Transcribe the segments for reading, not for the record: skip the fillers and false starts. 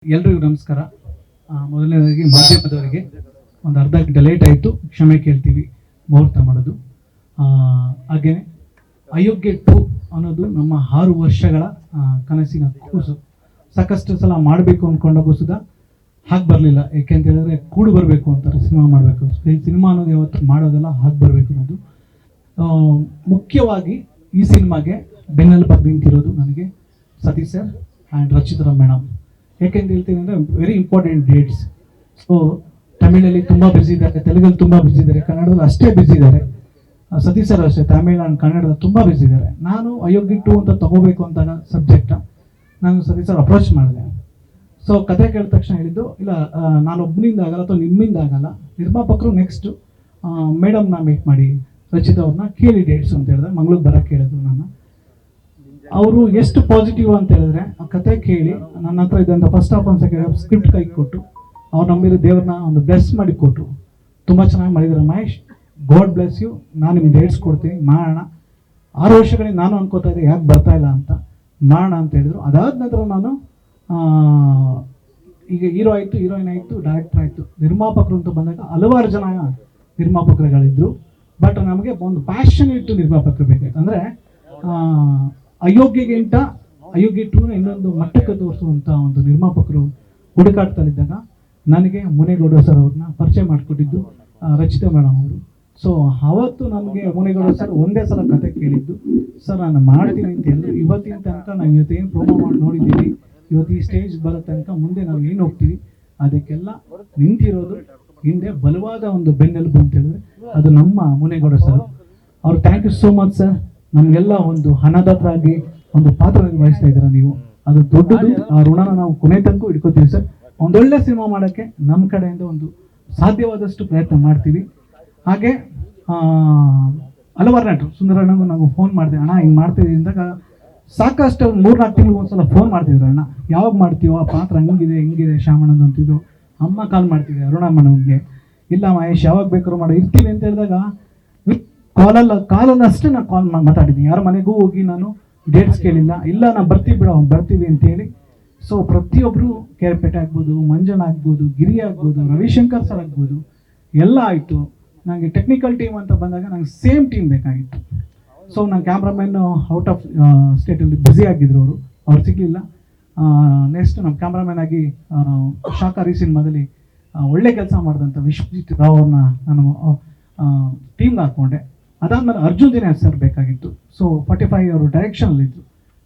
ಎಲ್ರಿಗೂ ನಮಸ್ಕಾರ. ಮೊದಲನೇದಾಗಿ ಮಾಧ್ಯಮದವರಿಗೆ ಒಂದು ಅರ್ಧ ಗಂಟೆ ಲೇಟ್ ಆಯಿತು, ಕ್ಷಮೆ ಕೇಳ್ತೀವಿ ಮುಹೂರ್ತ ಮಾಡೋದು. ಹಾಗೆಯೇ ಅಯೋಗ್ಯ 2 ಅನ್ನೋದು ನಮ್ಮ 6 ವರ್ಷಗಳ ಕನಸಿನ ಕೂಸು. ಸಾಕಷ್ಟು ಸಲ ಮಾಡಬೇಕು ಅಂದ್ಕೊಂಡಾಗೂ ಸುಧಾ ಹಾಗೆ ಬರಲಿಲ್ಲ. ಏಕೆಂತ ಹೇಳಿದ್ರೆ ಕೂಡು ಬರಬೇಕು ಅಂತಾರೆ, ಸಿನಿಮಾ ಮಾಡಬೇಕು. ಸಿನಿಮಾ ಅನ್ನೋದು ಯಾವತ್ತು ಮಾಡೋದಲ್ಲ, ಹಾಗೆ ಬರಬೇಕು ಅನ್ನೋದು. ಮುಖ್ಯವಾಗಿ ಈ ಸಿನಿಮಾಗೆ ಬೆನ್ನೆಲುಬಾಗಿ ನಿಂತಿರೋದು ನನಗೆ Satish sir and Rachita madam. ಯಾಕೆಂತ ಹೇಳ್ತೀನಿ ಅಂದರೆ ವೆರಿ ಇಂಪಾರ್ಟೆಂಟ್ ಡೇಟ್ಸ್. ಸೊ ತಮಿಳಲ್ಲಿ ತುಂಬ ಬ್ಯುಸಿ ಇದ್ದಾರೆ, ತೆಲುಗಲ್ಲಿ ತುಂಬ ಬ್ಯುಸಿ ಇದ್ದಾರೆ, ಕನ್ನಡದಲ್ಲಿ ಅಷ್ಟೇ ಬ್ಯುಸಿ ಇದ್ದಾರೆ. ಸತೀಶ್ ಸರ್ ಅಷ್ಟೇ ತಮಿಳ್ ಆ್ಯಂಡ್ ಕನ್ನಡದಲ್ಲಿ ತುಂಬ ಬ್ಯುಸಿ ಇದ್ದಾರೆ. ನಾನು ಅಯೋಗ್ಯ 2 ಅಂತ ತಗೋಬೇಕು ಅಂತಾಗ ಸಬ್ಜೆಕ್ಟ ನಾನು ಸತೀಶ್ ಸರ್ ಅಪ್ರೋಚ್ ಮಾಡಿದೆ. ಸೊ ಕತೆ ಕೇಳಿದ ತಕ್ಷಣ ಹೇಳಿದ್ದು, ಇಲ್ಲ ನಾನು ಒಬ್ಬನಿಂದ ಆಗಲ್ಲ ಅಥವಾ ನಿಮ್ಮಿಂದ ಆಗಲ್ಲ, ನಿರ್ಮಾಪಕರು ನೆಕ್ಸ್ಟು ಮೇಡಮ್ನ ಮೀಟ್ ಮಾಡಿ, ರಚಿತಾ ಅವ್ರನ್ನ ಕೇಳಿ ಡೇಟ್ಸ್ ಅಂತ ಹೇಳಿದ್ರೆ ಮಂಗ್ಳೂರಿಗೆ ಬರೋಕ್ಕೆ ಹೇಳಿದ್ರು ನನ್ನ. ಅವರು ಎಷ್ಟು ಪಾಸಿಟಿವ್ ಅಂತ ಹೇಳಿದ್ರೆ ಆ ಕತೆ ಕೇಳಿ ನನ್ನ ಹತ್ರ ಇದ್ದಂಥ ಫಸ್ಟ್ ಆಫ್ ಒಂದು ಸೆಕೆಂಡ್ ಸ್ಕ್ರಿಪ್ಟ್ ಕೈ ಕೊಟ್ಟು ಅವ್ರು ನಂಬಿರೋ ದೇವ್ರನ್ನ ಒಂದು ಬ್ಲೆಸ್ ಮಾಡಿ ಕೊಟ್ಟರು. ತುಂಬ ಚೆನ್ನಾಗಿ ಮಾಡಿದ್ದಾರೆ ಮಹೇಶ್, ಗಾಡ್ ಬ್ಲೆಸ್ ಯು. ನಾನು ನಿಮ್ಗೆ ಡೇಟ್ಸ್ ಕೊಡ್ತೀನಿ, ಮಾಡೋಣ. 6 ವರ್ಷಗಳಿಗೆ ನಾನು ಅನ್ಕೋತಾ ಇದ್ದೆ ಯಾಕೆ ಬರ್ತಾ ಇಲ್ಲ ಅಂತ, ಮಾಡೋಣ ಅಂತ ಹೇಳಿದ್ರು. ಅದಾದ ನಂತರ ನಾನು ಈಗ ಹೀರೋ ಆಯಿತು, ಹೀರೋಯಿನ್ ಆಯಿತು, ಡೈರೆಕ್ಟರ್ ಆಯಿತು, ನಿರ್ಮಾಪಕರು ಅಂತ ಬಂದಾಗ ಹಲವಾರು ಜನ ನಿರ್ಮಾಪಕರುಗಳಿದ್ರು. ಬಟ್ ನಮಗೆ ಒಂದು ಪ್ಯಾಷನ್ ಇಟ್ಟು ನಿರ್ಮಾಪಕರು ಬೇಕಾಯ್ತು. ಅಂದರೆ ಅಯೋಗ್ಯಗಿಂತ ಅಯೋಗ್ಯ 2 ಇನ್ನೊಂದು ಮಟ್ಟಕ್ಕೆ ತೋರಿಸುವಂಥ ಒಂದು ನಿರ್ಮಾಪಕರು ಹುಡುಕಾಡ್ತಲಿದ್ದಾಗ ನನಗೆ ಮುನೇಗೌಡ ಸರ್ ಅವ್ರನ್ನ ಪರಿಚಯ ಮಾಡಿಕೊಟ್ಟಿದ್ದು ರಚಿತಾ ಮೇಡಮ್ ಅವರು. ಸೊ ಅವತ್ತು ನಮಗೆ ಮುನೇಗೌಡ ಸರ್ ಒಂದೇ ಸಲ ಕತೆ ಕೇಳಿದ್ದು, ಸರ್ ನಾನು ಮಾಡ್ತೀನಿ ಅಂತ ಹೇಳಿದ್ರು. ಇವತ್ತಿನ ತನಕ ನಾವು ಇವತ್ತೇನು ಪ್ರೋಮೋ ಮಾಡಿ ನೋಡಿದ್ದೀವಿ, ಇವತ್ತು ಈ ಸ್ಟೇಜ್ ಬರೋ ತನಕ ಮುಂದೆ ನಾವು ಏನು ಹೋಗ್ತೀವಿ ಅದಕ್ಕೆಲ್ಲ ನಿಂತಿರೋದು ಹಿಂದೆ ಬಲವಾದ ಒಂದು ಬೆನ್ನೆಲುಬು ಅಂತ ಹೇಳಿದ್ರೆ ಅದು ನಮ್ಮ ಮುನೇಗೌಡ ಸರ್. ಅವ್ರು thank you so much sir. ನಮಗೆಲ್ಲ ಒಂದು ಹಣದಾತರಾಗಿ ಒಂದು ಪಾತ್ರ ನಿರ್ವಹಿಸ್ತಾ ಇದ್ದೀರಾ ನೀವು, ಅದು ದೊಡ್ಡದು. ಆ ಋಣನ ನಾವು ಕೊನೆ ತನಕ ಇಟ್ಕೋತೀವಿ ಸರ್. ಒಂದೊಳ್ಳೆ ಸಿನಿಮಾ ಮಾಡೋಕ್ಕೆ ನಮ್ಮ ಕಡೆಯಿಂದ ಒಂದು ಸಾಧ್ಯವಾದಷ್ಟು ಪ್ರಯತ್ನ ಮಾಡ್ತೀವಿ. ಹಾಗೆ ಹಲವಾರು ನಟರು, ಸುಂದರಣ್ಣಗೂ ನಾವು ಫೋನ್ ಮಾಡಿದೆ, ಅಣ್ಣ ಹಿಂಗೆ ಮಾಡ್ತಿದ್ದೀವಿ ಅಂದಾಗ ಸಾಕಷ್ಟು 3-4 ತಿಂಗಳಿಗೆ ಒಂದ್ಸಲ ಫೋನ್ ಮಾಡ್ತಿದ್ರು, ಅಣ್ಣ ಯಾವಾಗ ಮಾಡ್ತೀವೋ ಆ ಪಾತ್ರ ಹಂಗಿದೆ ಹಿಂಗಿದೆ ಶ್ಯಾಮಣ್ಣಂದು ಅಂತಿದ್ರು. ಅಮ್ಮ ಕಾಲ್ ಮಾಡ್ತಿದ್ದೆ ಅರುಣಮ್ಮನಿಗೆ, ಇಲ್ಲ ಮಹೇಶ್ ಯಾವಾಗ ಬೇಕಾದ್ರೂ ಮಾಡೋ ಇರ್ತೀವಿ ಅಂತ ಹೇಳಿದಾಗ ಕಾಲಲ್ಲಿ ಅಷ್ಟೇ ನಾನು ಕಾಲ್ ಮಾತಾಡಿದ್ದೀನಿ. ಯಾರ ಮನೆಗೂ ಹೋಗಿ ನಾನು ಡೇಟ್ಸ್ ಕೇಳಿಲ್ಲ, ಇಲ್ಲ ನಾನು ಬರ್ತೀವಿ ಬಿಡೋ ಬರ್ತೀವಿ ಅಂತೇಳಿ. ಸೊ ಪ್ರತಿಯೊಬ್ಬರು ಕೇರ್ಪೇಟೆ ಆಗ್ಬೋದು, ಮಂಜಣ್ಣ ಆಗ್ಬೋದು, ಗಿರಿ ಆಗ್ಬೋದು, ರವಿಶಂಕರ್ ಸರ್ ಆಗ್ಬೋದು, ಎಲ್ಲ ಆಯಿತು. ನನಗೆ ಟೆಕ್ನಿಕಲ್ ಟೀಮ್ ಅಂತ ಬಂದಾಗ ನಂಗೆ ಸೇಮ್ ಟೀಮ್ ಬೇಕಾಗಿತ್ತು. ಸೊ ನಾನು ಕ್ಯಾಮ್ರಾಮನ್ ಔಟ್ ಆಫ್ ಸ್ಟೇಟಲ್ಲಿ ಬ್ಯುಸಿ ಆಗಿದ್ರು, ಅವ್ರು ಸಿಗಲಿಲ್ಲ. ನೆಕ್ಸ್ಟ್ ನಮ್ಮ ಕ್ಯಾಮ್ರಾಮನ್ ಆಗಿ ಶಾಕಾರಿ ಸಿನಿಮಾದಲ್ಲಿ ಒಳ್ಳೆ ಕೆಲಸ ಮಾಡಿದಂಥ ವಿಶ್ವಜಿತ್ ರಾವ್ ಅವ್ರನ್ನ ನಾನು ಟೀಮ್ಗೆ ಹಾಕ್ಕೊಂಡೆ. ಅದಾದಮೇಲೆ ಅರ್ಜುನ್ ದಿನ ಸರ್ ಬೇಕಾಗಿತ್ತು. ಸೊ 45 ಅವರು ಡೈರೆಕ್ಷನಲ್ಲಿದ್ದರು.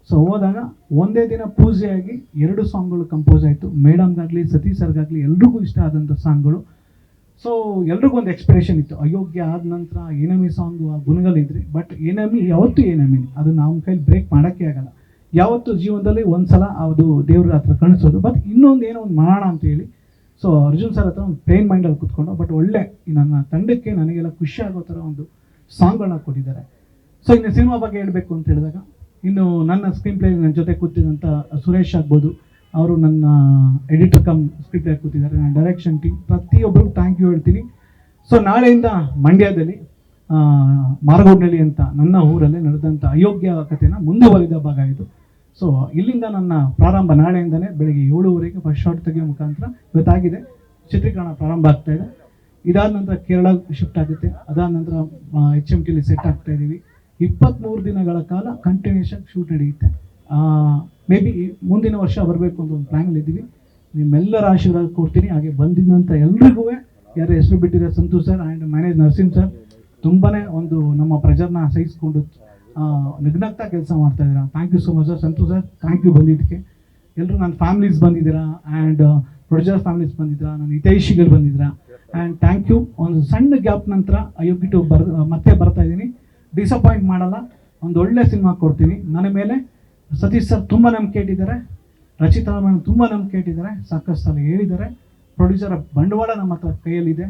ಸೊ ಹೋದಾಗ ಒಂದೇ ದಿನ ಪೂಜೆಯಾಗಿ 2 ಸಾಂಗ್ಗಳು ಕಂಪೋಸ್ ಆಯಿತು. ಮೇಡಮ್ಗಾಗಲಿ ಸತೀಶ್ ಸರ್ಗಾಗಲಿ ಎಲ್ರಿಗೂ ಇಷ್ಟ ಆದಂಥ ಸಾಂಗ್ಗಳು. ಸೊ ಎಲ್ರಿಗೂ ಒಂದು ಎಕ್ಸ್ಪೆಕ್ಟೇಷನ್ ಇತ್ತು, ಅಯೋಗ್ಯ ಆದ ನಂತರ ಎನಮಿ ಸಾಂಗು ಆ ಗುಣಗಳಿದ್ರಿ. ಬಟ್ ಎನಮಿ ಯಾವತ್ತೂ ಎನಮಿ, ಅದು ನಮ್ಮ ಕೈಲಿ ಬ್ರೇಕ್ ಮಾಡೋಕ್ಕೆ ಆಗಲ್ಲ. ಯಾವತ್ತು ಜೀವನದಲ್ಲಿ ಒಂದು ಸಲ ಅದು ದೇವ್ರ ಹತ್ರ ಕಾಣಿಸೋದು. ಬಟ್ ಇನ್ನೊಂದು ಏನೋ ಒಂದು ಮಾಡೋಣ ಅಂತೇಳಿ ಸೊ ಅರ್ಜುನ್ ಸರ್ ಹತ್ರ ಒಂದು ಪ್ಲೇನ್ ಮೈಂಡಲ್ಲಿ ಕೂತ್ಕೊಂಡು, ಬಟ್ ಒಳ್ಳೆ ನನ್ನ ತಂಡಕ್ಕೆ ನನಗೆಲ್ಲ ಖುಷಿ ಆಗೋ ಥರ ಒಂದು ಸಾಂಗ್ಗಳನ್ನ ಕೊಟ್ಟಿದ್ದಾರೆ. ಸೊ ಇನ್ನು ಸಿನಿಮಾ ಬಗ್ಗೆ ಹೇಳಬೇಕು ಅಂತ ಹೇಳಿದಾಗ, ಇನ್ನು ನನ್ನ ಸ್ಕ್ರೀನ್ ಪ್ಲೇ ನನ್ನ ಜೊತೆ ಕೂತಿದ್ದಂಥ ಸುರೇಶ್ ಆಗ್ಬೋದು, ಅವರು ನನ್ನ ಎಡಿಟರ್ ಕಮ್ ಸ್ಕ್ರಿಪ್ಟ್ ಪ್ಲೇ ಕೂತಿದ್ದಾರೆ, ನನ್ನ ಡೈರೆಕ್ಷನ್ ಟೀಮ್, ಪ್ರತಿಯೊಬ್ಬರಿಗೂ ಥ್ಯಾಂಕ್ ಯು ಹೇಳ್ತೀನಿ. ಸೊ ನಾಳೆಯಿಂದ ಮಂಡ್ಯದಲ್ಲಿ ಮಾರಗೋಡ್ನಳ್ಳಿ ಅಂತ ನನ್ನ ಊರಲ್ಲಿ ನಡೆದಂಥ ಅಯೋಗ್ಯ ಕಥೆನ ಮುಂದುವರಿದ ಭಾಗ ಇದು. ಸೊ ಇಲ್ಲಿಂದ ನನ್ನ ಪ್ರಾರಂಭ ನಾಳೆಯಿಂದಲೇ ಬೆಳಗ್ಗೆ 7:30 ಫಸ್ಟ್ ಶಾಟ್ ತೆಗೆಯೋ ಮುಖಾಂತರ ಇವತ್ತಾಗಿದೆ, ಚಿತ್ರೀಕರಣ ಪ್ರಾರಂಭ ಆಗ್ತಾ ಇದೆ. ಇದಾದ ನಂತರ ಕೇರಳ ಶಿಫ್ಟ್ ಆಗುತ್ತೆ. ಅದಾದ ನಂತರ HMTಲಿ ಸೆಟ್ ಆಗ್ತಾ ಇದ್ದೀವಿ. 23 ದಿನಗಳ ಕಾಲ ಕಂಟಿನ್ಯೂಷನ್ ಶೂಟ್ ನಡೆಯುತ್ತೆ. ಮೇ ಬಿ ಮುಂದಿನ ವರ್ಷ ಬರಬೇಕು ಅಂತ ಒಂದು ಪ್ಲ್ಯಾನಲ್ಲಿ ಇದ್ದೀವಿ. ನಿಮ್ಮೆಲ್ಲರ ಆಶೀರ್ವಾದ ಕೊಡ್ತೀನಿ. ಹಾಗೆ ಬಂದಿದ್ದಂಥ ಎಲ್ರಿಗೂ ಯಾರು ಹೆಸರು ಬಿಟ್ಟಿದ್ದಾರೆ, Santosh sir and manage Narasimha sir, ತುಂಬಾ ಒಂದು ನಮ್ಮ ಪ್ರೆಜರ್ನ ಸಹಿಸ್ಕೊಂಡು ನಿಗ್ನಗ್ತಾ ಕೆಲಸ ಮಾಡ್ತಾ ಇದ್ದೀರಾ. Thank you so much sir. Santosh sir thank you ಬಂದಿದ್ದಕ್ಕೆ. ಎಲ್ಲರೂ ನನ್ನ ಫ್ಯಾಮಿಲೀಸ್ ಬಂದಿದ್ದೀರಾ ಆ್ಯಂಡ್ ಪ್ರೊಡ್ಯೂಸರ್ ಫ್ಯಾಮಿಲೀಸ್ ಬಂದಿದ್ದೀರಾ, ನನ್ನ ಹಿತೈಷಿಗಳು ಬಂದಿದ್ದೀರಾ ಆ್ಯಂಡ್ ಥ್ಯಾಂಕ್ ಯು. ಒಂದು ಸಣ್ಣ ಗ್ಯಾಪ್ ನಂತರ ಅಯೋಗ್ಯ 2 ಮತ್ತೆ ಬರ್ತಾ ಇದ್ದೀನಿ. ಡಿಸಪಾಯಿಂಟ್ ಮಾಡಲ್ಲ, ಒಂದು ಒಳ್ಳೆ ಸಿನಿಮಾ ಕೊಡ್ತೀನಿ. ನನ್ನ ಮೇಲೆ ಸತೀಶ್ ಸರ್ ತುಂಬ ನಂಬಿಕೆ ಇಟ್ಟಿದ್ದಾರೆ, ರಚಿತಾ ಮೇಡಮ್ ತುಂಬ ನಂಬಿಕೆ ಇಟ್ಟಿದ್ದಾರೆ, ಸಾಕಷ್ಟು ಸಲ ಹೇಳಿದ್ದಾರೆ. ಪ್ರೊಡ್ಯೂಸರ್ ಬಂಡವಾಳ ನಮ್ಮ ಹತ್ರ ಕೈಯಲ್ಲಿದೆ,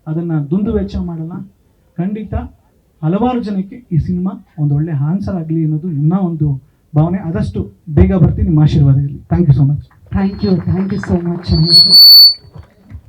ಅದನ್ನು ದುಂದು ವೆಚ್ಚ ಮಾಡಲ್ಲ. ಖಂಡಿತ ಹಲವಾರು ಜನಕ್ಕೆ ಈ ಸಿನಿಮಾ ಒಂದು ಒಳ್ಳೆ ಆನ್ಸರ್ ಆಗಲಿ ಅನ್ನೋದು ನನ್ನ ಒಂದು ಭಾವನೆ. ಆದಷ್ಟು ಬೇಗ ಬರ್ತೀನಿ, ನಿಮ್ಮ ಆಶೀರ್ವಾದ ಇರಲಿ. Thank you so much. Thank you so much.